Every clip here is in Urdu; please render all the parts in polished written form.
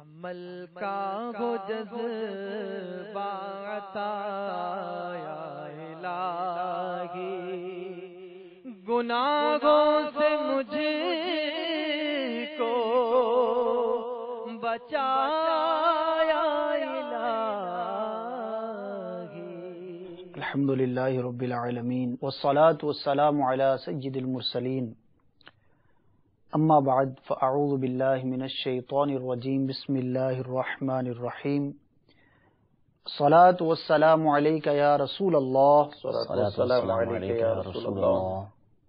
عمل کا ہو جذبہ عطا یا الہی، گناہوں سے مجھے کو بچا یا الہی۔ الحمدللہ رب العالمین والصلاة والسلام علی سید المرسلین، اما بعد فاعوذ باللہ من الشیطان الرجیم، بسم اللہ الرحمن الرحیم۔ الصلاة والسلام علیک یا رسول اللہ،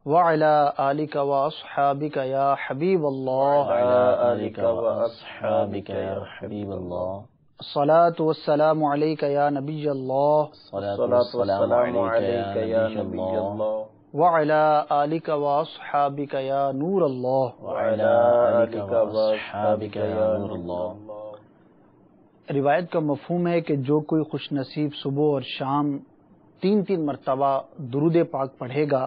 وعلی آلک واصحابک یا حبیب اللہ، الصلاة والسلام علیک یا نبی اللہ، وعلی آلک واصحابک یا نور اللہ۔ روایت کا مفہوم ہے کہ جو کوئی خوش نصیب صبح اور شام 3 مرتبہ درود پاک پڑھے گا،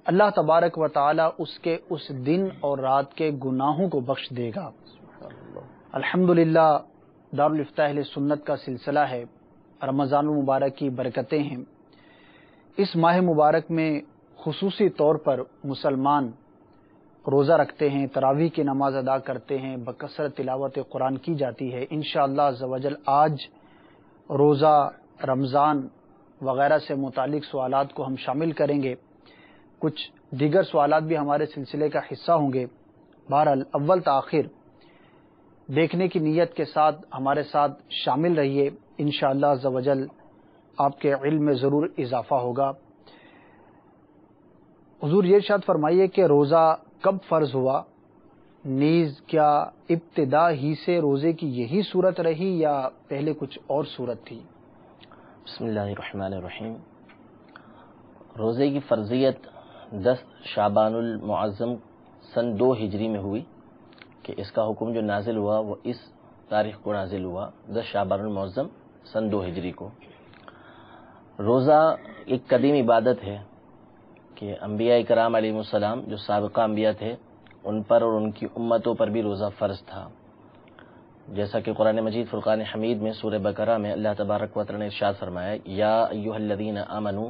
اللہ تبارک و تعالی اس کے اس دن اور رات کے گناہوں کو بخش دے گا۔ الحمدللہ دارالفتاح اہل سنت کا سلسلہ ہے، رمضان المبارک کی برکتیں ہیں۔ اس ماہ مبارک میں خصوصی طور پر مسلمان روزہ رکھتے ہیں، تراویح کی نماز ادا کرتے ہیں، بکثرت تلاوت قرآن کی جاتی ہے۔ انشاءاللہ عز و جل آج روزہ، رمضان وغیرہ سے متعلق سوالات کو ہم شامل کریں گے، کچھ دیگر سوالات بھی ہمارے سلسلے کا حصہ ہوں گے۔ بہرحال اول تاخیر دیکھنے کی نیت کے ساتھ ہمارے ساتھ شامل رہیے، انشاءاللہ عز و جل آپ کے علم میں ضرور اضافہ ہوگا۔ حضور یہ ارشاد فرمائیے کہ روزہ کب فرض ہوا، نیز کیا ابتدا ہی سے روزے کی یہی صورت رہی یا پہلے کچھ اور صورت تھی؟ بسم اللہ الرحمن الرحیم۔ روزے کی فرضیت 10 شعبان المعظم سن 2 ہجری میں ہوئی کہ اس کا حکم جو نازل ہوا وہ اس تاریخ کو نازل ہوا، 10 شعبان المعظم سن 2 ہجری کو۔ روزہ ایک قدیم عبادت ہے کہ انبیاء کرام علیہ السلام جو سابقہ انبیاء تھے ان پر اور ان کی امتوں پر بھی روزہ فرض تھا، جیسا کہ قرآن مجید فرقان حمید میں سورہ بقرہ میں اللہ تبارک و تعالی نے ارشاد فرمایا، یا ایھا الذین آمنوا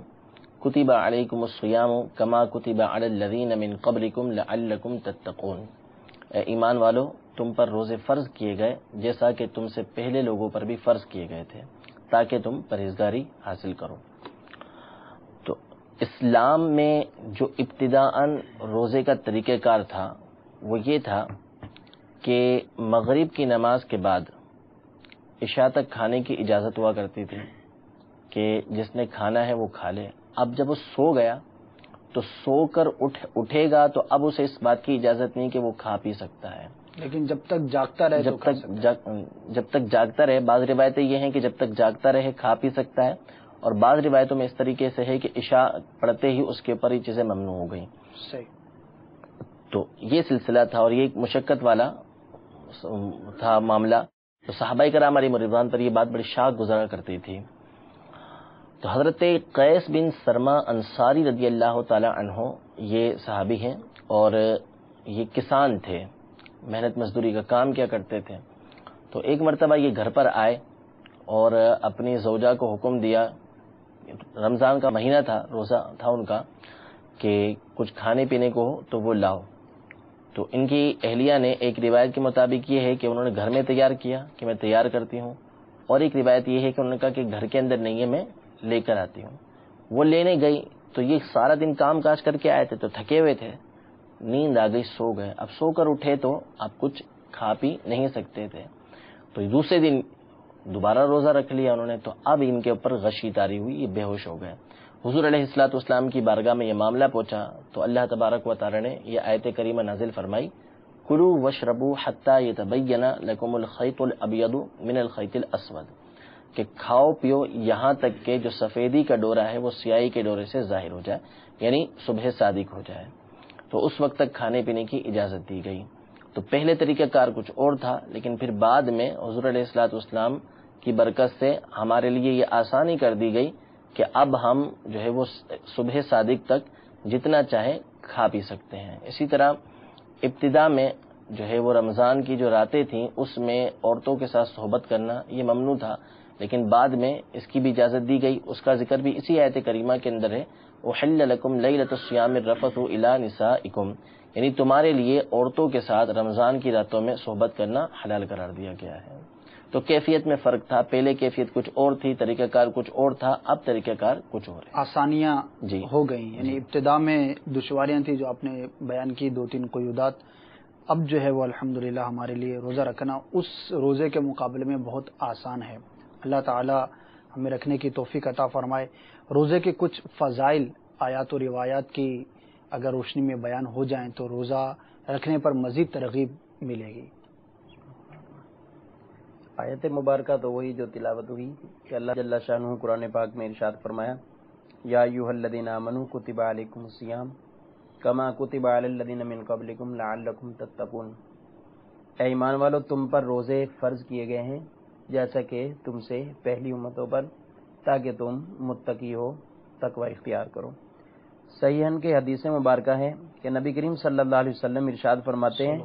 کتب علیکم الصیام کما کتب علی الذین من قبلکم لعلکم تتقون، اے ایمان والو تم پر روزے فرض کیے گئے جیسا کہ تم سے پہلے لوگوں پر بھی فرض کیے گئے تھے تاکہ تم پرہیزگاری حاصل کرو۔ تو اسلام میں جو ابتداءً روزے کا طریقہ کار تھا وہ یہ تھا کہ مغرب کی نماز کے بعد عشاء تک کھانے کی اجازت ہوا کرتی تھی کہ جس نے کھانا ہے وہ کھا لے۔ اب جب وہ سو گیا تو سو کر اٹھے گا تو اب اسے اس بات کی اجازت نہیں کہ وہ کھا پی سکتا ہے، لیکن جب تک جاگتا رہے جب تک جاگتا رہے، بعض روایتیں یہ ہیں کہ جب تک جاگتا رہے کھا پی سکتا ہے، اور بعض روایتوں میں اس طریقے سے ہے کہ عشاء پڑھتے ہی اس کے اوپر یہ چیزیں ممنوع ہو گئیں۔ صحیح۔ تو یہ سلسلہ تھا اور یہ ایک مشقت والا تھا معاملہ، تو صحابہ کرام علیہ رضوان پر یہ بات بڑی شاق گزرا کرتی تھی۔ تو حضرت قیس بن سرما انصاری رضی اللہ تعالی عنہ یہ صحابی ہیں اور یہ کسان تھے، محنت مزدوری کا کام کیا کرتے تھے۔ تو ایک مرتبہ یہ گھر پر آئے اور اپنی زوجہ کو حکم دیا، رمضان کا مہینہ تھا، روزہ تھا ان کا، کہ کچھ کھانے پینے کو ہو تو وہ لاؤ۔ تو ان کی اہلیہ نے ایک روایت کے مطابق یہ ہے کہ انہوں نے گھر میں تیار کیا کہ میں تیار کرتی ہوں، اور ایک روایت یہ ہے کہ انہوں نے کہا کہ گھر کے اندر نہیں ہے، میں لے کر آتی ہوں۔ وہ لینے گئی تو یہ سارا دن کام کاج کر کے آئے تھے تو تھکے ہوئے تھے، نیند آ گئی، سو گئے۔ اب سو کر اٹھے تو اب کچھ کھا پی نہیں سکتے تھے، تو دوسرے دن دوبارہ روزہ رکھ لیا انہوں نے، تو اب ان کے اوپر غشی طاری ہوئی، یہ بے ہوش ہو گئے۔ حضور علیہ الصلوۃ والسلام کی بارگاہ میں یہ معاملہ پہنچا تو اللہ تبارک و تعالی نے یہ آیت کریمہ نازل فرمائی، کلوا واشربوا حتی یتبین لکم الخیط الابیض من الخیط الاسود، کہ کھاؤ پیو یہاں تک کہ جو سفیدی کا ڈورا ہے وہ سیاہی کے ڈورے سے ظاہر ہو جائے، یعنی صبح صادق ہو جائے۔ تو اس وقت تک کھانے پینے کی اجازت دی گئی۔ تو پہلے طریقہ کار کچھ اور تھا، لیکن پھر بعد میں حضور علیہ الصلوۃ والسلام کی برکت سے ہمارے لیے یہ آسانی کر دی گئی کہ اب ہم جو ہے وہ صبح صادق تک جتنا چاہے کھا پی سکتے ہیں۔ اسی طرح ابتدا میں جو ہے وہ رمضان کی جو راتیں تھیں اس میں عورتوں کے ساتھ صحبت کرنا یہ ممنوع تھا، لیکن بعد میں اس کی بھی اجازت دی گئی. اس کا ذکر بھی اسی آیت کریمہ کے اندر ہے، احل لکم لیلۃ الصیام الرفث الی نسائکم، یعنی تمہارے لیے عورتوں کے ساتھ رمضان کی راتوں میں صحبت کرنا حلال قرار دیا گیا ہے. تو کیفیت میں فرق تھا، پہلے کیفیت کچھ اور تھی، طریقہ کار کچھ اور تھا، اب طریقہ کار کچھ اور ہے. آسانیاں جی ہو گئی، یعنی ابتدا میں دشواریاں تھیں جو آپ نے بیان کی، 2-3 قیودات، اب جو ہے وہ الحمدللہ ہمارے لیے روزہ رکھنا اس روزے کے مقابلے میں بہت آسان ہے. اللہ تعالی ہمیں رکھنے کی توفیق عطا فرمائے. روزے کے کچھ فضائل آیات و روایات کی اگر روشنی میں بیان ہو جائیں تو روزہ رکھنے پر مزید ترغیب ملے گی. آیت مبارکہ تو وہی جو تلاوت ہوئی کہ اللہ جل شانہ قرآن پاک میں ارشاد فرمایا، یا ایھا الذین آمنوا کتب علیکم الصیام کما کتب علی الذین من قبلکم لعلکم تتقون، اے ایمان والو تم پر روزے فرض کیے گئے ہیں جیسا کہ تم سے پہلی امتوں پر، تاکہ تم متقی ہو، تقوی اختیار کرو. صحیحاً کے حدیث مبارکہ ہے کہ نبی کریم صلی اللہ علیہ وسلم ارشاد فرماتے ہیں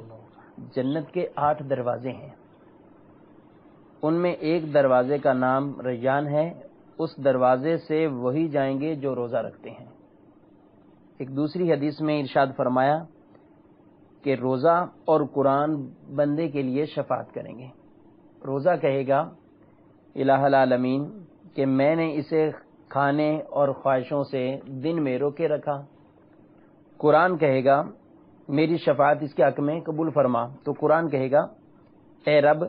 جنت کے 8 دروازے ہیں، ان میں ایک دروازے کا نام ریان ہے، اس دروازے سے وہی جائیں گے جو روزہ رکھتے ہیں. ایک دوسری حدیث میں ارشاد فرمایا کہ روزہ اور قرآن بندے کے لیے شفاعت کریں گے. روزہ کہے گا الہ العالمین کہ میں نے اسے کھانے اور خواہشوں سے دن میں روکے رکھا. قرآن کہے گا میری شفاعت اس کے حق میں قبول فرما، تو قرآن کہے گا اے رب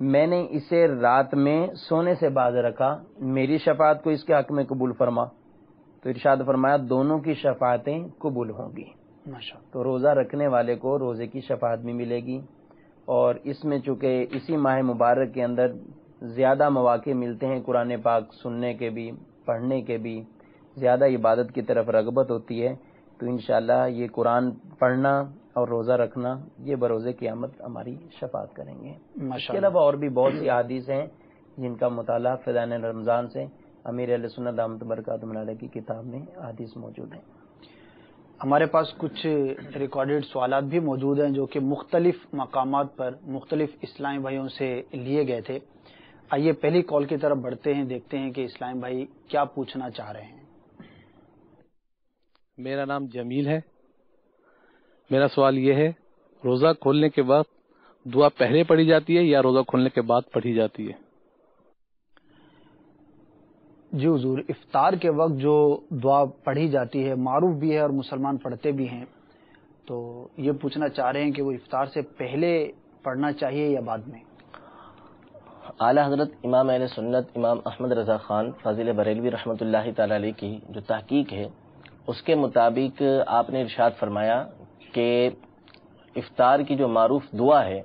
میں نے اسے رات میں سونے سے باز رکھا، میری شفاعت کو اس کے حق میں قبول فرما. تو ارشاد فرمایا دونوں کی شفاعتیں قبول ہوں گی. تو روزہ رکھنے والے کو روزے کی شفاعت بھی ملے گی. اور اس میں چونکہ اسی ماہ مبارک کے اندر زیادہ مواقع ملتے ہیں قرآن پاک سننے کے بھی، پڑھنے کے بھی، زیادہ عبادت کی طرف رغبت ہوتی ہے، تو انشاءاللہ یہ قرآن پڑھنا اور روزہ رکھنا یہ بروز قیامت ہماری شفاعت کریں گے. اس کے علاوہ اور بھی بہت سی احادیث ہیں جن کا مطالعہ فضائل رمضان سے امیر اہل سنت دامت برکاتہم علیہ کی کتاب میں احادیث موجود ہیں. ہمارے پاس کچھ ریکارڈڈ سوالات بھی موجود ہیں جو کہ مختلف مقامات پر مختلف اسلامی بھائیوں سے لیے گئے تھے. آئیے پہلی کال کی طرف بڑھتے ہیں، دیکھتے ہیں کہ اسلامی بھائی کیا پوچھنا چاہ رہے ہیں. میرا نام جمیل ہے. میرا سوال یہ ہے روزہ کھولنے کے بعد دعا پہلے پڑھی جاتی ہے یا روزہ کھولنے کے بعد پڑھی جاتی ہے؟ جی حضور، افطار کے وقت جو دعا پڑھی جاتی ہے معروف بھی ہے اور مسلمان پڑھتے بھی ہیں، تو یہ پوچھنا چاہ رہے ہیں کہ وہ افطار سے پہلے پڑھنا چاہیے یا بعد میں؟ اعلیٰ حضرت امام اہل سنت امام احمد رضا خان فاضل بریلوی رحمۃ اللہ تعالی علیہ کی جو تحقیق ہے اس کے مطابق آپ نے ارشاد فرمایا کہ افطار کی جو معروف دعا ہے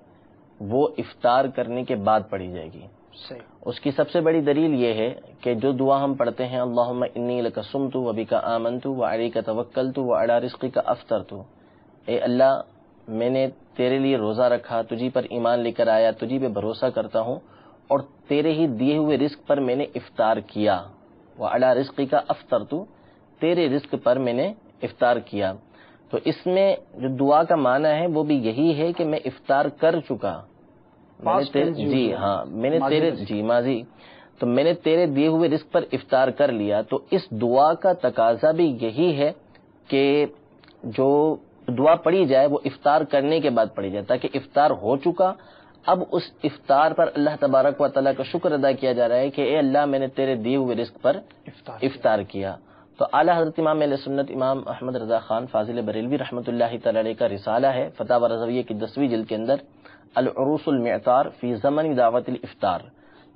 وہ افطار کرنے کے بعد پڑھی جائے گی. صحیح. اس کی سب سے بڑی دلیل یہ ہے کہ جو دعا ہم پڑھتے ہیں اللہم انی لک صمت وبک آمنت وعلیک توکلت وعلی رزقک افطرت، اے اللہ میں نے تیرے لیے روزہ رکھا، تجھی پر ایمان لے کر آیا، تجھی پہ بھروسہ کرتا ہوں اور تیرے ہی دیے ہوئے رزق پر میں نے افطار کیا. وعلی رزقک افطرت، تیرے رزق پر میں نے افطار کیا. تو اس میں جو دعا کا معنی ہے وہ بھی یہی ہے کہ میں افطار کر چکا. ماضی تو میں نے تیرے دیے ہوئے رزق پر افطار کر لیا. تو اس دعا کا تقاضا بھی یہی ہے کہ جو دعا پڑھی جائے وہ افطار کرنے کے بعد پڑھی جائے، تاکہ افطار ہو چکا اب اس افطار پر اللہ تبارک و تعالیٰ کا شکر ادا کیا جا رہا ہے کہ اے اللہ میں نے تیرے دیے ہوئے رزق پر افطار کیا. تو اعلیٰ حضرت امام اہل سنت امام احمد رضا خان فاضل بریلوی رحمۃ اللہ تعالی علیہ کا رسالہ ہے فتاوی رضویہ کی 10ویں جلد کے اندر العروس المعطار فی زمن دعوت الافطار،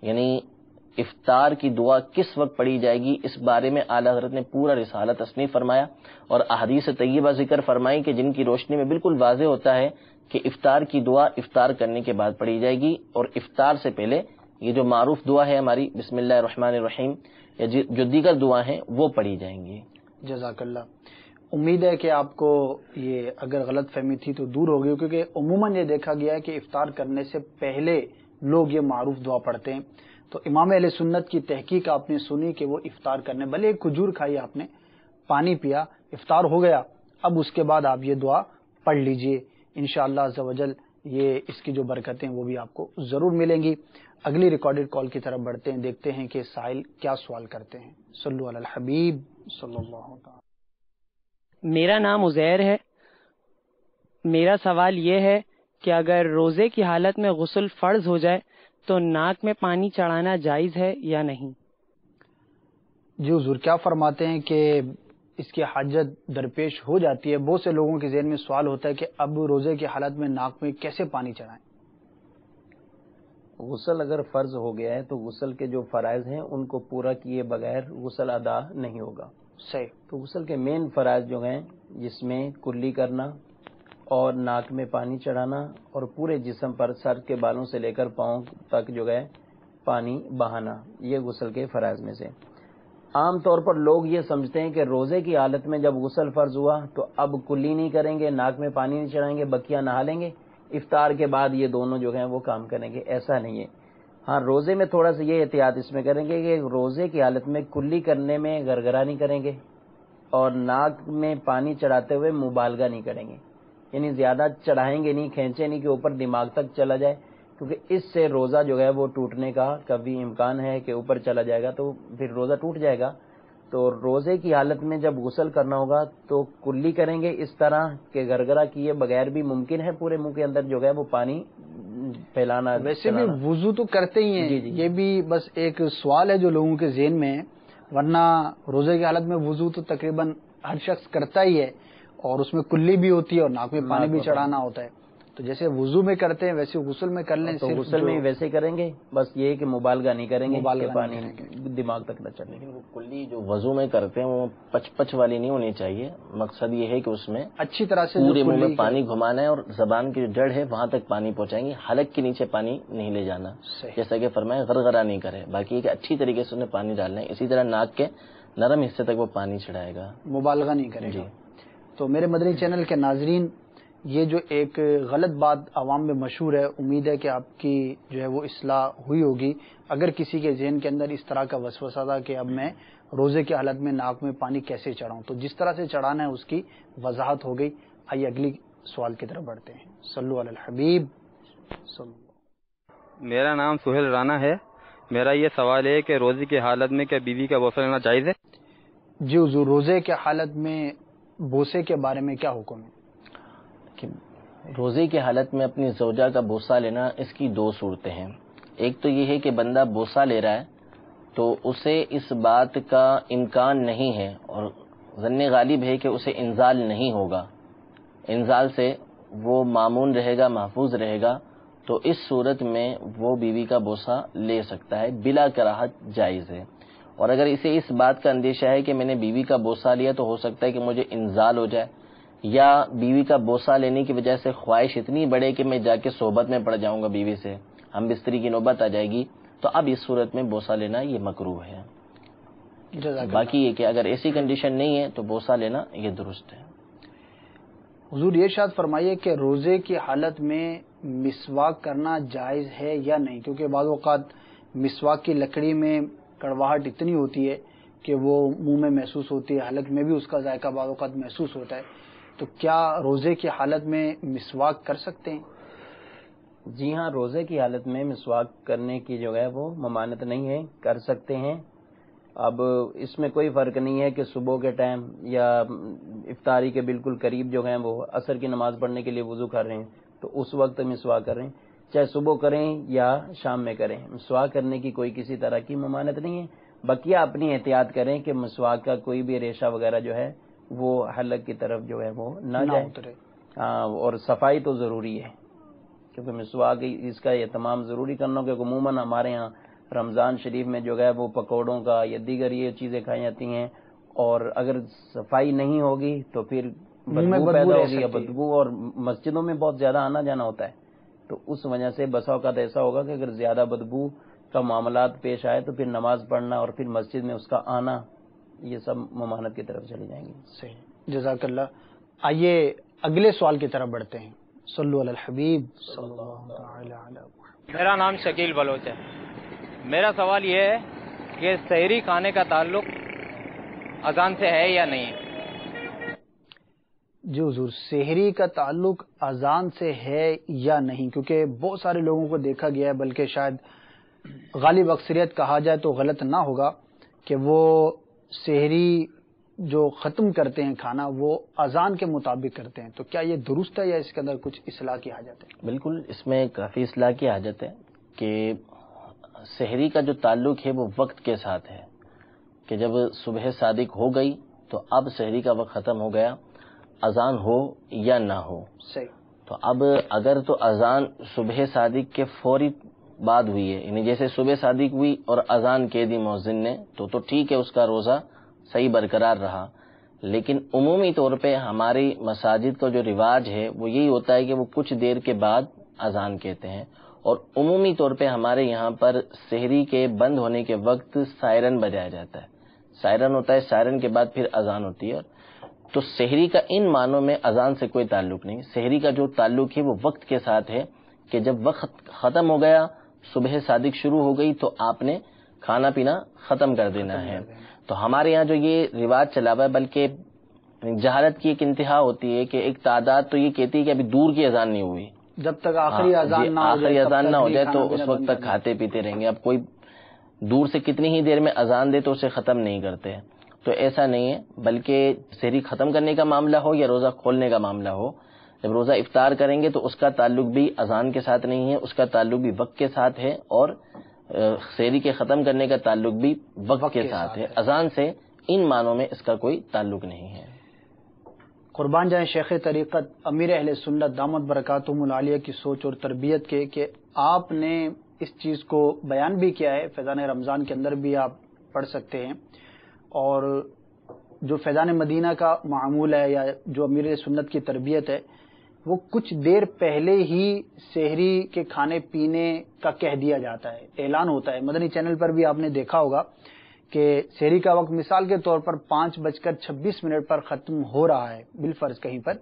یعنی افطار کی دعا کس وقت پڑھی جائے گی اس بارے میں اعلیٰ حضرت نے پورا رسالہ تصنیف فرمایا اور احادیث طیبہ ذکر فرمائی کہ جن کی روشنی میں بالکل واضح ہوتا ہے کہ افطار کی دعا افطار کرنے کے بعد پڑھی جائے گی اور افطار سے پہلے یہ جو معروف دعا ہے ہماری بسم اللہ الرحمن الرحیم یا جو دیگر دعا ہیں وہ پڑھی جائیں گی. جزاک اللہ. امید ہے کہ آپ کو یہ اگر غلط فہمی تھی تو دور ہو گئی، کیونکہ عموماً یہ دیکھا گیا ہے کہ افطار کرنے سے پہلے لوگ یہ معروف دعا پڑھتے ہیں. تو امام اہل سنت کی تحقیق آپ نے سنی کہ وہ افطار کرنے، بھلے ایک کھجور کھائی آپ نے، پانی پیا، افطار ہو گیا، اب اس کے بعد آپ یہ دعا پڑھ لیجئے، انشاءاللہ عز و جل یہ اس کی جو برکتیں وہ بھی آپ کو ضرور ملیں گی. اگلی ریکارڈڈ کال کی طرف بڑھتے ہیں, دیکھتے ہیں کہ سائل کیا سوال کرتے ہیں. صلو علی الحبیب صلی اللہ تعالی. میرا نام عزیر ہے. میرا سوال یہ ہے کہ اگر روزے کی حالت میں غسل فرض ہو جائے تو ناک میں پانی چڑھانا جائز ہے یا نہیں؟ جی حضور, کیا فرماتے ہیں کہ اس کی حاجت درپیش ہو جاتی ہے. بہت سے لوگوں کے ذہن میں سوال ہوتا ہے کہ اب روزے کی حالت میں ناک میں کیسے پانی چڑھائیں. غسل اگر فرض ہو گیا ہے تو غسل کے جو فرائض ہیں ان کو پورا کیے بغیر غسل ادا نہیں ہوگا. صحیح. تو غسل کے مین فرائض جو ہیں جس میں کلی کرنا اور ناک میں پانی چڑھانا اور پورے جسم پر سر کے بالوں سے لے کر پاؤں تک جو ہے پانی بہانا, یہ غسل کے فرائض میں سے. عام طور پر لوگ یہ سمجھتے ہیں کہ روزے کی حالت میں جب غسل فرض ہوا تو اب کلی نہیں کریں گے, ناک میں پانی نہیں چڑھائیں گے, بکیاں نہا لیں گے, افطار کے بعد یہ دونوں جو ہیں وہ کام کریں گے. ایسا نہیں ہے. ہاں, روزے میں تھوڑا سا یہ احتیاط اس میں کریں گے کہ روزے کی حالت میں کلی کرنے میں گرگرا نہیں کریں گے اور ناک میں پانی چڑھاتے ہوئے مبالغہ نہیں کریں گے, یعنی زیادہ چڑھائیں گے نہیں, کھینچے نہیں کہ اوپر دماغ تک چلا جائے, کیونکہ اس سے روزہ جو ہے وہ ٹوٹنے کا کبھی امکان ہے کہ اوپر چلا جائے گا تو پھر روزہ ٹوٹ جائے گا. تو روزے کی حالت میں جب غسل کرنا ہوگا تو کلی کریں گے, اس طرح کہ گرگرا کیے بغیر بھی ممکن ہے پورے منہ کے اندر جو ہے وہ پانی پھیلانا. ویسے بھی وضو تو کرتے ہی ہیں. جی. یہ بھی بس ایک سوال ہے جو لوگوں کے ذہن میں ہے, ورنہ روزے کی حالت میں وضو تو تقریباً ہر شخص کرتا ہی ہے اور اس میں کلی بھی ہوتی ہے اور ناک میں پانی بھی چڑھانا ہوتا ہے. تو جیسے وضو میں کرتے ہیں ویسے غسل میں کر لیں. تو غسل میں ویسے کریں گے, بس یہ کہ مبالغہ نہیں کریں گے کہ پانی دماغ تک نہ چلے. وہ کلی جو وضو میں کرتے ہیں وہ پچ والی نہیں ہونی چاہیے. مقصد یہ ہے کہ اس میں اچھی طرح سے پورے منہ میں پانی گھمانا ہے اور زبان کی جو جڑ ہے وہاں تک پانی پہنچائیں گے, حلق کے نیچے پانی نہیں لے جانا, جیسا کہ فرمایا غرغرہ نہیں کرے. باقی کہ اچھی طریقے سے انہیں پانی ڈالنا ہے. اسی طرح ناک کے نرم حصے تک وہ پانی چڑھائے گا, مبالغہ نہیں کرے گا. جی. تو میرے مدنی چینل کے ناظرین, یہ جو ایک غلط بات عوام میں مشہور ہے, امید ہے کہ آپ کی جو ہے وہ اصلاح ہوئی ہوگی. اگر کسی کے ذہن کے اندر اس طرح کا وسوسہ تھا کہ اب میں روزے کی حالت میں ناک میں پانی کیسے چڑھاؤں, تو جس طرح سے چڑھانا ہے اس کی وضاحت ہو گئی. آئیے اگلی سوال کی طرف بڑھتے ہیں. صلو علی الحبیب. میرا نام سہیل رانا ہے. میرا یہ سوال ہے کہ روزے کی حالت میں کیا بیوی کا بوسہ لینا جائز ہے؟ جی حضور, روزے کے حالت میں بوسے کے بارے میں کیا حکم ہے؟ کہ روزے کی حالت میں اپنی زوجہ کا بوسہ لینا, اس کی دو صورتیں ہیں. ایک تو یہ ہے کہ بندہ بوسہ لے رہا ہے تو اسے اس بات کا امکان نہیں ہے اور ظن غالب ہے کہ اسے انزال نہیں ہوگا, انزال سے وہ مامون رہے گا, محفوظ رہے گا, تو اس صورت میں وہ بیوی کا بوسہ لے سکتا ہے, بلا کراہت جائز ہے. اور اگر اسے اس بات کا اندیشہ ہے کہ میں نے بیوی کا بوسہ لیا تو ہو سکتا ہے کہ مجھے انزال ہو جائے, یا بیوی کا بوسہ لینے کی وجہ سے خواہش اتنی بڑھے کہ میں جا کے صحبت میں پڑ جاؤں گا بیوی سے, ہم بستری کی نوبت آ جائے گی, تو اب اس صورت میں بوسہ لینا یہ مکروہ ہے. باقی یہ کہ اگر ایسی کنڈیشن نہیں ہے تو بوسہ لینا یہ درست ہے. حضور یہ ارشاد فرمائیے کہ روزے کی حالت میں مسواک کرنا جائز ہے یا نہیں, کیونکہ بعض اوقات مسواک کی لکڑی میں کڑواہٹ اتنی ہوتی ہے کہ وہ منہ میں محسوس ہوتی ہے, حلق میں بھی اس کا ذائقہ بعض اوقات محسوس ہوتا ہے. تو کیا روزے کی حالت میں مسواک کر سکتے ہیں؟ جی ہاں, روزے کی حالت میں مسواک کرنے کی جو ہے وہ ممانعت نہیں ہے, کر سکتے ہیں. اب اس میں کوئی فرق نہیں ہے کہ صبح کے ٹائم یا افطاری کے بالکل قریب جو ہیں وہ عصر کی نماز پڑھنے کے لیے وضو کر رہے ہیں تو اس وقت مسواک کر رہے ہیں, چاہے صبح کریں یا شام میں کریں, مسواک کرنے کی کوئی کسی طرح کی ممانعت نہیں ہے. بقیہ اپنی احتیاط کریں کہ مسواک کا کوئی بھی ریشہ وغیرہ جو ہے وہ حلق کی طرف جو ہے وہ نہ جائے. اور صفائی تو ضروری ہے کیونکہ مسواک اس کا اہتمام ضروری کرنا, کیونکہ عموماً ہمارے ہاں رمضان شریف میں جو ہے وہ پکوڑوں کا یا دیگر یہ چیزیں کھائی جاتی ہیں, اور اگر صفائی نہیں ہوگی تو پھر بدبو پیدا ہوگی یا بدبو, اور مسجدوں میں بہت زیادہ آنا جانا ہوتا ہے, تو اس وجہ سے بسا اوقات ایسا ہوگا کہ اگر زیادہ بدبو کا معاملات پیش آئے تو پھر نماز پڑھنا اور پھر مسجد میں اس کا آنا یہ سب ممانعت کی طرف چلی جائیں گی. صحیح, جزاک اللہ. آئیے اگلے سوال کی طرف بڑھتے ہیں. صلو علی الحبیب صلی اللہ تعالی علی محمد. میرا نام شکیل بلوچ ہے. میرا سوال یہ ہے کہ سحری کھانے کا تعلق اذان سے ہے یا نہیں ہے؟ جی حضور، سحری کا تعلق اذان سے ہے یا نہیں؟ کیونکہ بہت سارے لوگوں کو دیکھا گیا ہے، بلکہ شاید غالب اکثریت کہا جائے تو غلط نہ ہوگا، کہ وہ سحری جو ختم کرتے ہیں کھانا وہ اذان کے مطابق کرتے ہیں. تو کیا یہ درست ہے یا اس کے اندر کچھ اصلاح کی حاجت ہے؟ بالکل، اس میں کافی اصلاح کی حاجت ہے کہ سحری کا جو تعلق ہے وہ وقت کے ساتھ ہے، کہ جب صبح صادق ہو گئی تو اب سحری کا وقت ختم ہو گیا، اذان ہو یا نہ ہو. صحیح. تو اب اگر تو اذان صبح صادق کے فوری بعد ہوئی ہے، یعنی جیسے صبح صادق ہوئی اور اذان کہہ دی مؤذن نے، تو ٹھیک ہے، اس کا روزہ صحیح برقرار رہا. لیکن عمومی طور پہ ہماری مساجد کا جو رواج ہے وہ یہی ہوتا ہے کہ وہ کچھ دیر کے بعد اذان کہتے ہیں، اور عمومی طور پہ ہمارے یہاں پر سحری کے بند ہونے کے وقت سائرن بجایا جاتا ہے. سائرن ہوتا ہے، سائرن کے بعد پھر اذان ہوتی ہے. تو سحری کا ان معنوں میں اذان سے کوئی تعلق نہیں. سحری کا جو تعلق ہے وہ وقت کے ساتھ ہے، کہ جب وقت ختم ہو گیا، صبح صادق شروع ہو گئی، تو آپ نے کھانا پینا ختم کر دینا ہے. تو ہمارے یہاں جو یہ رواج چلا ہوا ہے، بلکہ جہالت کی ایک انتہا ہوتی ہے کہ ایک تعداد تو یہ کہتی ہے کہ ابھی دور کی اذان نہیں ہوئی، جب تک آخری اذان نہ ہو جائے تو اس وقت تک کھاتے پیتے رہیں گے. اب کوئی دور سے کتنی ہی دیر میں اذان دے تو اسے ختم نہیں کرتے. تو ایسا نہیں ہے، بلکہ سحری ختم کرنے کا معاملہ ہو یا روزہ کھولنے کا معاملہ ہو، جب روزہ افطار کریں گے تو اس کا تعلق بھی اذان کے ساتھ نہیں ہے، اس کا تعلق بھی وقت کے ساتھ ہے، اور سحری کے ختم کرنے کا تعلق بھی وقت کے ساتھ ہے. اذان سے ان معنوں میں اس کا کوئی تعلق نہیں ہے. قربان جائیں شیخ طریقت امیر اہل سنت دامت برکاتہم العالیہ کی سوچ اور تربیت کے، کہ آپ نے اس چیز کو بیان بھی کیا ہے، فیضان رمضان کے اندر بھی آپ پڑھ سکتے ہیں. اور جو فیضان مدینہ کا معمول ہے یا جو امیر سنت کی تربیت ہے، وہ کچھ دیر پہلے ہی سحری کے کھانے پینے کا کہہ دیا جاتا ہے، اعلان ہوتا ہے. مدنی چینل پر بھی آپ نے دیکھا ہوگا کہ سحری کا وقت مثال کے طور پر 5:26 پر ختم ہو رہا ہے بالفرض کہیں پر،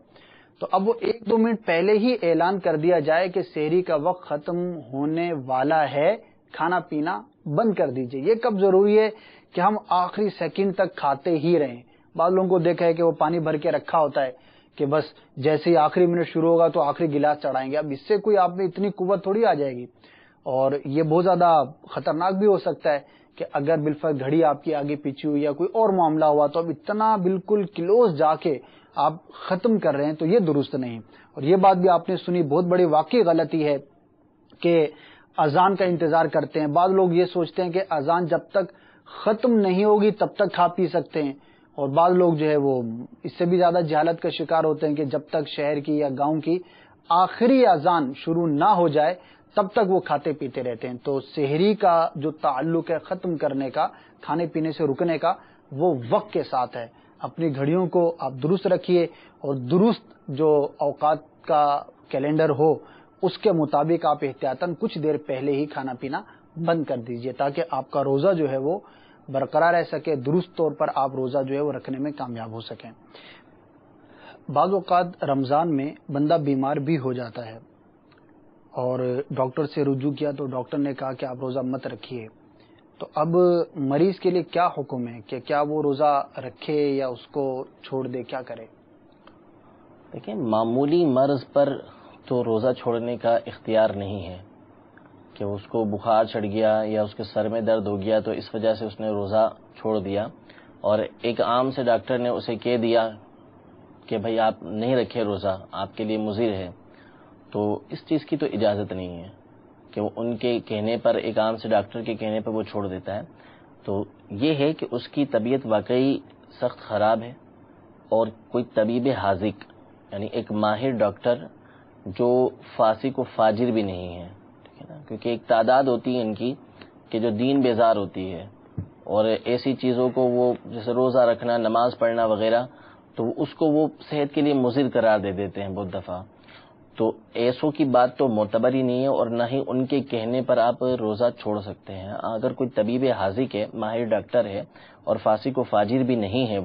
تو اب وہ 1-2 منٹ پہلے ہی اعلان کر دیا جائے کہ سحری کا وقت ختم ہونے والا ہے، کھانا پینا بند کر دیجئے. یہ کب ضروری ہے کہ ہم آخری سیکنڈ تک کھاتے ہی رہیں؟ بعض لوگوں کو دیکھا ہے کہ وہ پانی بھر کے رکھا ہوتا ہے کہ بس جیسے ہی آخری منٹ شروع ہوگا تو آخری گلاس چڑھائیں گے. اب اس سے کوئی آپ میں اتنی قوت تھوڑی آ جائے گی، اور یہ بہت زیادہ خطرناک بھی ہو سکتا ہے کہ اگر بالفرض گھڑی آپ کی آگے پیچھے ہوئی یا کوئی اور معاملہ ہوا تو اب اتنا بالکل کلوز جا کے آپ ختم کر رہے ہیں، تو یہ درست نہیں. اور یہ بات بھی آپ نے سنی، بہت بڑی واقعی غلطی ہے کہ اذان کا انتظار کرتے ہیں. بعض لوگ یہ سوچتے ہیں کہ اذان جب تک ختم نہیں ہوگی تب تک کھا پی سکتے ہیں، اور بعض لوگ جو ہے وہ اس سے بھی زیادہ جہالت کا شکار ہوتے ہیں کہ جب تک شہر کی یا گاؤں کی آخری اذان شروع نہ ہو جائے تب تک وہ کھاتے پیتے رہتے ہیں. تو سحری کا جو تعلق ہے ختم کرنے کا، کھانے پینے سے رکنے کا، وہ وقت کے ساتھ ہے. اپنی گھڑیوں کو آپ درست رکھیے، اور درست جو اوقات کا کیلنڈر ہو اس کے مطابق آپ احتیاطاً کچھ دیر پہلے ہی کھانا پینا بند کر دیجئے، تاکہ آپ کا روزہ جو ہے وہ برقرار رہ سکے، درست طور پر آپ روزہ جو ہے وہ رکھنے میں کامیاب ہو سکیں. بعض اوقات رمضان میں بندہ بیمار بھی ہو جاتا ہے، اور ڈاکٹر سے رجوع کیا تو ڈاکٹر نے کہا کہ آپ روزہ مت رکھیے. تو اب مریض کے لیے کیا حکم ہے کہ کیا وہ روزہ رکھے یا اس کو چھوڑ دے، کیا کرے؟ دیکھیں، معمولی مرض پر تو روزہ چھوڑنے کا اختیار نہیں ہے، کہ اس کو بخار چڑھ گیا یا اس کے سر میں درد ہو گیا تو اس وجہ سے اس نے روزہ چھوڑ دیا، اور ایک عام سے ڈاکٹر نے اسے کہہ دیا کہ بھئی آپ نہیں رکھے روزہ، آپ کے لیے مضر ہے. تو اس چیز کی تو اجازت نہیں ہے کہ وہ ان کے کہنے پر، ایک عام سے ڈاکٹر کے کہنے پر وہ چھوڑ دیتا ہے. تو یہ ہے کہ اس کی طبیعت واقعی سخت خراب ہے، اور کوئی طبیب حاذق یعنی ایک ماہر ڈاکٹر جو فاسق و فاجر بھی نہیں ہے، ٹھیک ہے نا، کیونکہ ایک تعداد ہوتی ہے ان کی کہ جو دین بیزار ہوتی ہے، اور ایسی چیزوں کو وہ جیسے روزہ رکھنا، نماز پڑھنا وغیرہ، تو اس کو وہ صحت کے لیے مضر قرار دے دیتے ہیں بہت دفعہ. تو ایسوں کی بات تو معتبر ہی نہیں ہے، اور نہ ہی ان کے کہنے پر آپ روزہ چھوڑ سکتے ہیں. اگر کوئی طبیب حاذق ہے، ماہر ڈاکٹر ہے، اور فاسق و فاجر بھی نہیں ہے،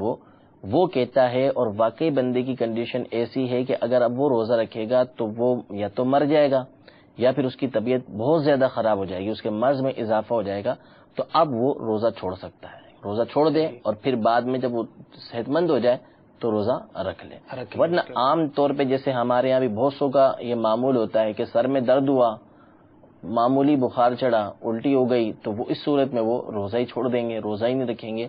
وہ کہتا ہے، اور واقعی بندے کی کنڈیشن ایسی ہے کہ اگر اب وہ روزہ رکھے گا تو وہ یا تو مر جائے گا، یا پھر اس کی طبیعت بہت زیادہ خراب ہو جائے گی، اس کے مرض میں اضافہ ہو جائے گا، تو اب وہ روزہ چھوڑ سکتا ہے. روزہ چھوڑ دے، اور پھر بعد میں جب وہ صحت مند ہو جائے تو روزہ رکھ لے. ورنہ عام طور پہ جیسے ہمارے یہاں بھی بہت سو کا یہ معمول ہوتا ہے کہ سر میں درد ہوا، معمولی بخار چڑھا، الٹی ہو گئی، تو وہ اس صورت میں وہ روزہ ہی چھوڑ دیں گے، روزہ ہی نہیں رکھیں گے.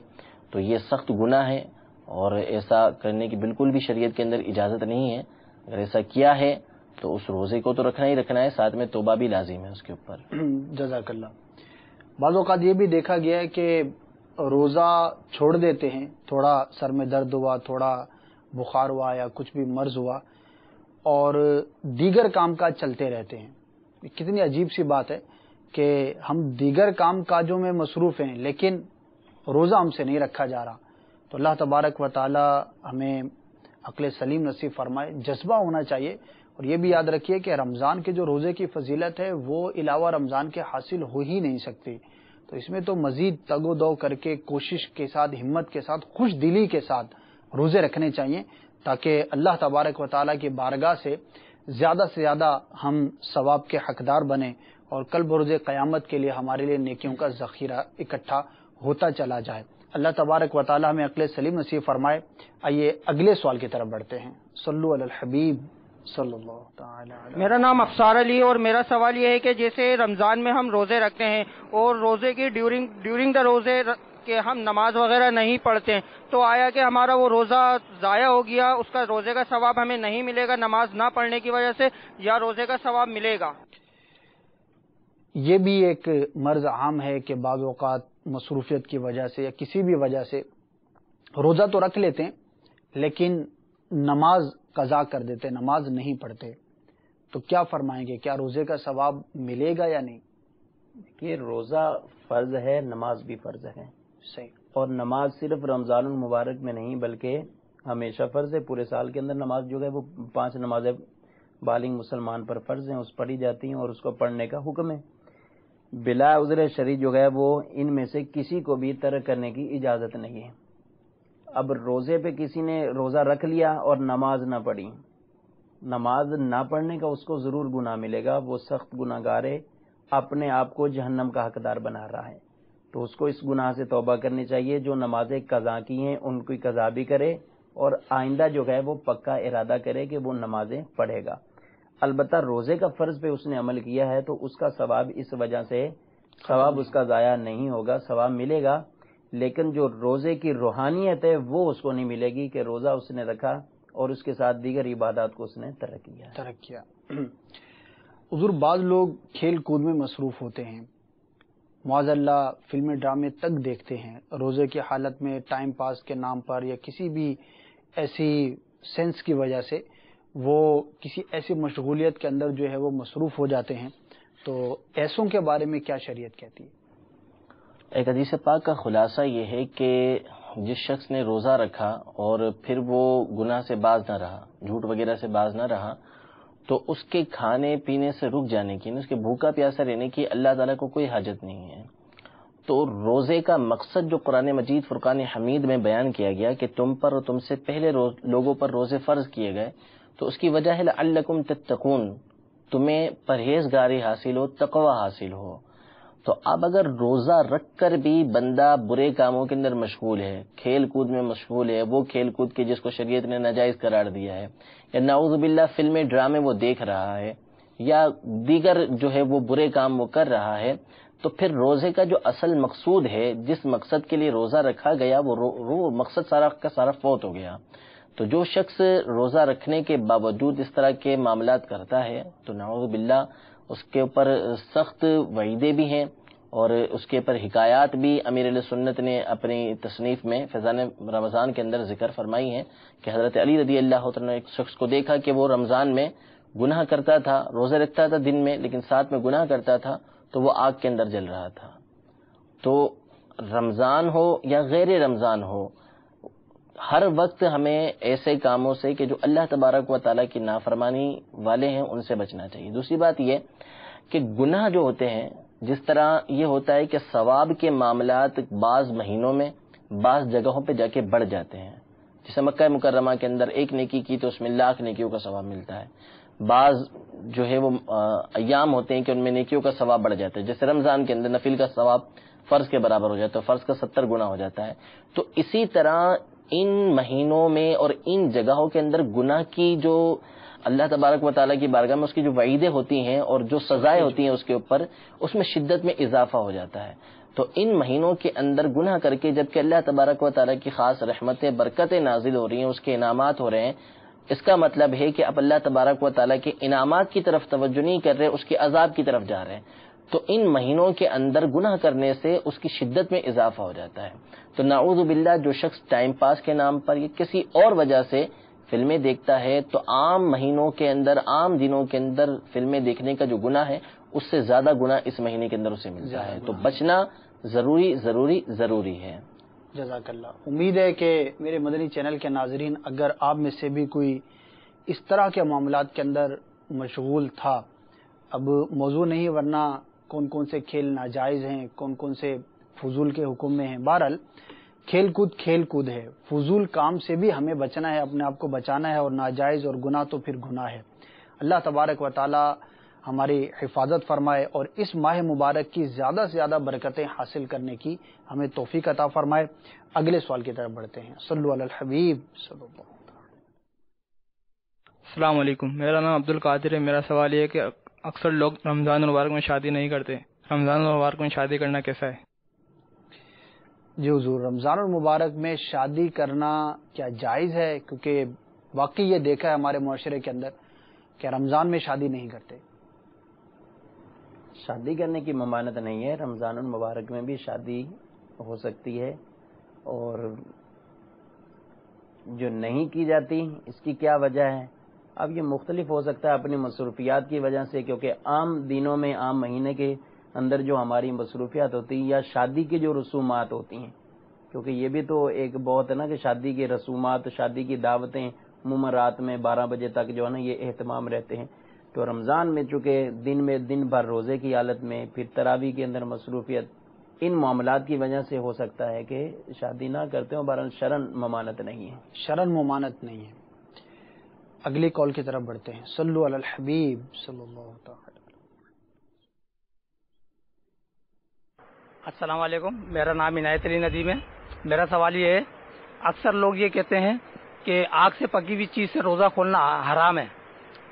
تو یہ سخت گناہ ہے اور ایسا کرنے کی بالکل بھی شریعت کے اندر اجازت نہیں ہے. اگر ایسا کیا ہے تو اس روزے کو تو رکھنا ہی رکھنا ہے، ساتھ میں توبہ بھی لازم ہے اس کے اوپر. جزاک اللہ. بعض اوقات یہ بھی دیکھا گیا ہے کہ روزہ چھوڑ دیتے ہیں، تھوڑا سر میں درد ہوا، تھوڑا بخار ہوا یا کچھ بھی مرض ہوا، اور دیگر کام کاج چلتے رہتے ہیں. کتنی عجیب سی بات ہے کہ ہم دیگر کام کاجوں میں مصروف ہیں لیکن روزہ ہم سے نہیں رکھا جا رہا. تو اللہ تبارک و تعالی ہمیں عقل سلیم نصیب فرمائے. جذبہ ہونا چاہیے. اور یہ بھی یاد رکھیے کہ رمضان کے جو روزے کی فضیلت ہے وہ علاوہ رمضان کے حاصل ہو ہی نہیں سکتی. تو اس میں تو مزید تگ و دو کر کے کوشش کے ساتھ، ہمت کے ساتھ، خوش دلی کے ساتھ روزے رکھنے چاہیے تاکہ اللہ تبارک و تعالیٰ کی بارگاہ سے زیادہ ہم ثواب کے حقدار بنیں اور کل بروز قیامت کے لیے ہمارے لیے نیکیوں کا ذخیرہ اکٹھا ہوتا چلا جائے. اللہ تبارک و تعالیٰ ہمیں عقل سلیم نصیب فرمائے. آئیے اگلے سوال کی طرف بڑھتے ہیں. صلو علی الحبیب صلی اللہ تعالی علیہ. میرا نام افسار علی اور میرا سوال یہ ہے کہ جیسے رمضان میں ہم روزے رکھتے ہیں اور روزے کی ڈیورنگ دا روزے کہ ہم نماز وغیرہ نہیں پڑھتے ہیں، تو آیا کہ ہمارا وہ روزہ ضائع ہو گیا، اس کا روزے کا ثواب ہمیں نہیں ملے گا نماز نہ پڑھنے کی وجہ سے، یا روزے کا ثواب ملے گا؟ یہ بھی ایک مرض عام ہے کہ بعض اوقات مصروفیت کی وجہ سے یا کسی بھی وجہ سے روزہ تو رکھ لیتے ہیں لیکن نماز قضا کر دیتے، نماز نہیں پڑھتے. تو کیا فرمائیں گے، کیا روزے کا ثواب ملے گا یا نہیں؟ یہ روزہ فرض ہے، نماز بھی فرض ہے. صحیح. اور نماز صرف رمضان المبارک میں نہیں بلکہ ہمیشہ فرض ہے. پورے سال کے اندر نماز جو ہے وہ 5 نمازیں بالغ مسلمان پر فرض ہیں، اس پڑھی جاتی ہیں اور اس کو پڑھنے کا حکم ہے. بلا عذر شرعی جو ہے وہ ان میں سے کسی کو بھی ترک کرنے کی اجازت نہیں ہے. اب روزے پہ کسی نے روزہ رکھ لیا اور نماز نہ پڑھی، نماز نہ پڑھنے کا اس کو ضرور گناہ ملے گا. وہ سخت گناہ گار ہے، اپنے آپ کو جہنم کا حقدار بنا رہا ہے. تو اس کو اس گناہ سے توبہ کرنی چاہیے. جو نمازیں قضا کی ہیں ان کی قضا بھی کرے اور آئندہ جو ہے وہ پکا ارادہ کرے کہ وہ نمازیں پڑھے گا. البتہ روزے کا فرض پہ اس نے عمل کیا ہے تو اس کا ثواب اس وجہ سے ثواب اس کا ضائع نہیں ہوگا، ثواب ملے گا. لیکن جو روزے کی روحانیت ہے وہ اس کو نہیں ملے گی کہ روزہ اس نے رکھا اور اس کے ساتھ دیگر عبادات کو اس نے ترک کیا. حضور بعض لوگ کھیل کود میں مصروف ہوتے ہیں، معاذ اللہ فلمیں ڈرامے تک دیکھتے ہیں، روزے کی حالت میں ٹائم پاس کے نام پر یا کسی بھی ایسی سینس کی وجہ سے وہ کسی ایسی مشغولیت کے اندر جو ہے وہ مصروف ہو جاتے ہیں. تو ایسوں کے بارے میں کیا شریعت کہتی ہے؟ ایک حدیث پاک کا خلاصہ یہ ہے کہ جس شخص نے روزہ رکھا اور پھر وہ گناہ سے باز نہ رہا، جھوٹ وغیرہ سے باز نہ رہا، تو اس کے کھانے پینے سے رک جانے کی، اس کے بھوکا پیاسا رہنے کی اللہ تعالیٰ کو کوئی حاجت نہیں ہے. تو روزے کا مقصد جو قرآن مجید فرقان حمید میں بیان کیا گیا کہ تم پر اور تم سے پہلے لوگوں پر روزے فرض کیے گئے، تو اس کی وجہ ہے لعلکم تتقون، تمہیں پرہیزگاری حاصل ہو، تقوی حاصل ہو. تو اب اگر روزہ رکھ کر بھی بندہ برے کاموں کے اندر مشغول ہے، کھیل کود میں مشغول ہے، وہ کھیل کود کے جس کو شریعت نے ناجائز قرار دیا ہے، یا نعوذ باللہ فلمیں ڈرامے وہ دیکھ رہا ہے، یا دیگر جو ہے وہ برے کام وہ کر رہا ہے، تو پھر روزے کا جو اصل مقصود ہے، جس مقصد کے لیے روزہ رکھا گیا، وہ مقصد سارا کا سارا فوت ہو گیا. تو جو شخص روزہ رکھنے کے باوجود اس طرح کے معاملات کرتا ہے تو نعوذ باللہ اس کے اوپر سخت وعیدیں بھی ہیں، اور اس کے اوپر حکایات بھی امیر علیہ سنت نے اپنی تصنیف میں فیضان رمضان کے اندر ذکر فرمائی ہیں کہ حضرت علی رضی اللہ عنہ نے ایک شخص کو دیکھا کہ وہ رمضان میں گناہ کرتا تھا، روزے رکھتا تھا دن میں لیکن ساتھ میں گناہ کرتا تھا، تو وہ آگ کے اندر جل رہا تھا. تو رمضان ہو یا غیر رمضان ہو، ہر وقت ہمیں ایسے کاموں سے کہ جو اللہ تبارک و تعالیٰ کی نافرمانی والے ہیں ان سے بچنا چاہیے. دوسری بات یہ کہ گناہ جو ہوتے ہیں، جس طرح یہ ہوتا ہے کہ ثواب کے معاملات بعض مہینوں میں بعض جگہوں پہ جا کے بڑھ جاتے ہیں. جیسے مکہ مکرمہ کے اندر ایک نیکی کی تو اس میں لاکھ نیکیوں کا ثواب ملتا ہے. بعض جو ہے وہ ایام ہوتے ہیں کہ ان میں نیکیوں کا ثواب بڑھ جاتا ہے. جیسے رمضان کے اندر نفل کا ثواب فرض کے برابر ہو جاتا ہے، فرض کا 70 گنا ہو جاتا ہے. تو اسی طرح ان مہینوں میں اور ان جگہوں کے اندر گناہ کی جو اللہ تبارک و تعالیٰ کی بارگاہ میں اس کی جو وعیدیں ہوتی ہیں اور جو سزائیں ہوتی ہیں اس کے اوپر، اس میں شدت میں اضافہ ہو جاتا ہے. تو ان مہینوں کے اندر گناہ کر کے جبکہ اللہ تبارک و تعالیٰ کی خاص رحمتیں برکتیں نازل ہو رہی ہیں، اس کے انعامات ہو رہے ہیں، اس کا مطلب ہے کہ اب اللہ تبارک و تعالیٰ کے انعامات کی طرف توجہ نہیں کر رہے، اس کے عذاب کی طرف جا رہے ہیں. تو ان مہینوں کے اندر گناہ کرنے سے اس کی شدت میں اضافہ ہو جاتا ہے. تو نعوذ باللہ جو شخص ٹائم پاس کے نام پر یا کسی اور وجہ سے فلمیں دیکھتا ہے، تو عام مہینوں کے اندر، عام دنوں کے اندر فلمیں دیکھنے کا جو گناہ ہے اس سے زیادہ گناہ اس مہینے کے اندر اسے ملتا ہے. تو بچنا ضروری ہے. جزاک اللہ. امید ہے کہ میرے مدنی چینل کے ناظرین، اگر آپ میں سے بھی کوئی اس طرح کے معاملات کے اندر مشغول تھا، اب موضوع نہیں ورنہ کون کون سے کھیل ناجائز ہیں، کون کون سے فضول کے حکم میں ہیں. بہرحال کھیل کود ہے، فضول کام سے بھی ہمیں بچنا ہے، اپنے آپ کو بچانا ہے، اور ناجائز اور گناہ تو پھر گناہ ہے. اللہ تبارک و تعالی ہماری حفاظت فرمائے اور اس ماہ مبارک کی زیادہ سے زیادہ برکتیں حاصل کرنے کی ہمیں توفیق عطا فرمائے. اگلے سوال کی طرف بڑھتے ہیں. صلو علی الحبیب صلی اللہ علیہ وسلم. السلام علیکم، میرا نام عبد القادر ہے. میرا سوال یہ ہے کہ اکثر لوگ رمضان المبارک میں شادی نہیں کرتے، رمضان المبارک میں شادی کرنا کیسا ہے؟ جی حضور، رمضان المبارک میں شادی کرنا کیا جائز ہے؟ کیونکہ واقعی یہ دیکھا ہے ہمارے معاشرے کے اندر کہ رمضان میں شادی نہیں کرتے. شادی کرنے کی ممانعت نہیں ہے، رمضان المبارک میں بھی شادی ہو سکتی ہے، اور جو نہیں کی جاتی اس کی کیا وجہ ہے؟ اب یہ مختلف ہو سکتا ہے اپنی مصروفیات کی وجہ سے، کیونکہ عام دنوں میں، عام مہینے کے اندر جو ہماری مصروفیات ہوتی ہیں، یا شادی کی جو رسومات ہوتی ہیں، کیونکہ یہ بھی تو ایک بہت ہے نا کہ شادی کی رسومات، شادی کی دعوتیں عموماً رات میں 12 بجے تک جو ہے نا یہ اہتمام رہتے ہیں. تو رمضان میں چونکہ دن بھر روزے کی حالت میں، پھر تراویح کے اندر مصروفیت، ان معاملات کی وجہ سے ہو سکتا ہے کہ شادی نہ کرتے ہوں. بہرحال شرعن ممانعت نہیں ہے. شرعن ممانعت نہیں ہے. اگلی کال کی طرف بڑھتے ہیں. صلو علی الحبیب صلی اللہ تعالی. السلام علیکم، میرا نام عنایت علی ندیم ہے. میرا سوال یہ ہے، اکثر لوگ یہ کہتے ہیں کہ آگ سے پکی ہوئی چیز سے روزہ کھولنا حرام ہے،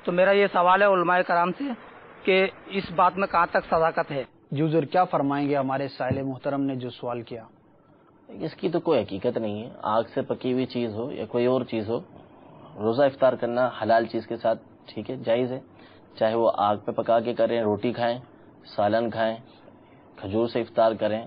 تو میرا یہ سوال ہے علماء کرام سے کہ اس بات میں کہاں تک صداقت ہے؟ جی حضور، کیا فرمائیں گے ہمارے سائل محترم نے جو سوال کیا؟ اس کی تو کوئی حقیقت نہیں ہے. آگ سے پکی ہوئی چیز ہو یا کوئی اور چیز ہو، روزہ افطار کرنا حلال چیز کے ساتھ ٹھیک ہے، جائز ہے. چاہے وہ آگ پہ پکا کے کریں، روٹی کھائیں، سالن کھائیں، کھجور سے افطار کریں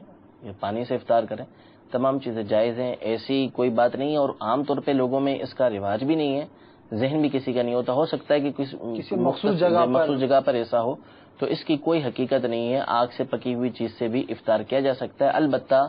یا پانی سے افطار کریں، تمام چیزیں جائز ہیں. ایسی کوئی بات نہیں ہے، اور عام طور پہ لوگوں میں اس کا رواج بھی نہیں ہے، ذہن بھی کسی کا نہیں ہوتا. ہو سکتا ہے کہ کسی مخصوص جگہ پر ایسا ہو، تو اس کی کوئی حقیقت نہیں ہے. آگ سے پکی ہوئی چیز سے بھی افطار کیا جا سکتا ہے. البتہ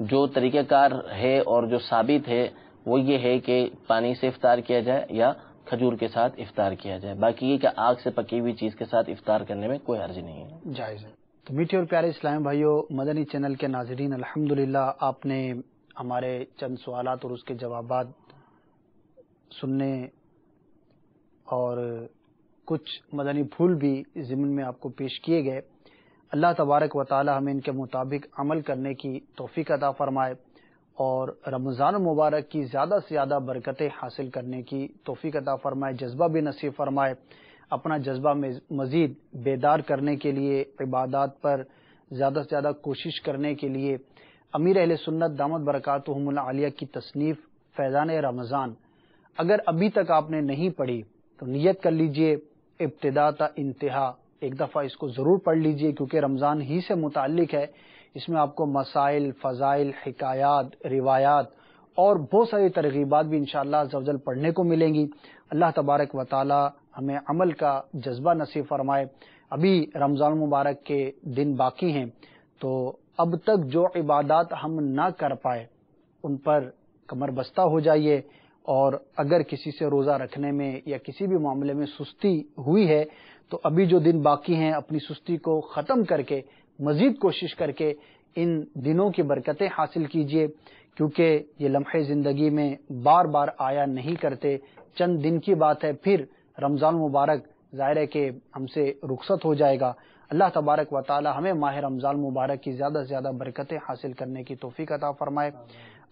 جو طریقہ کار ہے اور جو ثابت ہے وہ یہ ہے کہ پانی سے افطار کیا جائے یا کھجور کے ساتھ افطار کیا جائے. باقی یہ کہ آگ سے پکی ہوئی چیز کے ساتھ افطار کرنے میں کوئی حرج نہیں ہے، جائز ہے. تو میٹھے اور پیارے اسلام بھائیوں، مدنی چینل کے ناظرین، الحمدللہ آپ نے ہمارے چند سوالات اور اس کے جوابات سننے اور کچھ مدنی پھول بھی ضمن میں آپ کو پیش کیے گئے. اللہ تبارک و تعالی ہمیں ان کے مطابق عمل کرنے کی توفیق عطا فرمائے اور رمضان المبارک کی زیادہ سے زیادہ برکتیں حاصل کرنے کی توفیق عطا فرمائے، جذبہ بھی نصیب فرمائے. اپنا جذبہ مزید بیدار کرنے کے لیے، عبادات پر زیادہ سے زیادہ کوشش کرنے کے لیے امیر اہل سنت دامت برکاتہم العالیہ کی تصنیف فیضان رمضان اگر ابھی تک آپ نے نہیں پڑھی تو نیت کر لیجئے، ابتدا تا انتہا ایک دفعہ اس کو ضرور پڑھ لیجئے، کیونکہ رمضان ہی سے متعلق ہے. اس میں آپ کو مسائل، فضائل، حکایات، روایات اور بہت ساری ترغیبات بھی انشاءاللہ عز و جل پڑھنے کو ملیں گی. اللہ تبارک و تعالی ہمیں عمل کا جذبہ نصیب فرمائے. ابھی رمضان مبارک کے دن باقی ہیں، تو اب تک جو عبادات ہم نہ کر پائے ان پر کمر بستہ ہو جائیے، اور اگر کسی سے روزہ رکھنے میں یا کسی بھی معاملے میں سستی ہوئی ہے تو ابھی جو دن باقی ہیں اپنی سستی کو ختم کر کے مزید کوشش کر کے ان دنوں کی برکتیں حاصل کیجیے، کیونکہ یہ لمحے زندگی میں بار بار آیا نہیں کرتے. چند دن کی بات ہے، پھر رمضان مبارک ظاہر ہے کہ ہم سے رخصت ہو جائے گا. اللہ تبارک و تعالی ہمیں ماہ رمضان مبارک کی زیادہ سے زیادہ برکتیں حاصل کرنے کی توفیق عطا فرمائے.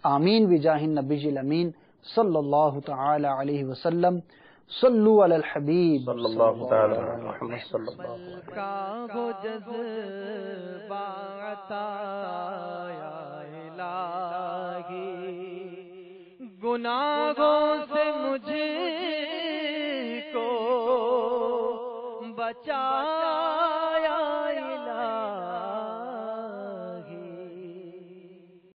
آمین بجاہ النبی الامین صلی اللہ تعالی علیہ وسلم. صلو علی الحبیب صلی اللہ تعالی علی محمد صلی اللہ علیہ وسلم. کا ہو جذبات یا الہی، گناہوں سے مجھ کو بچا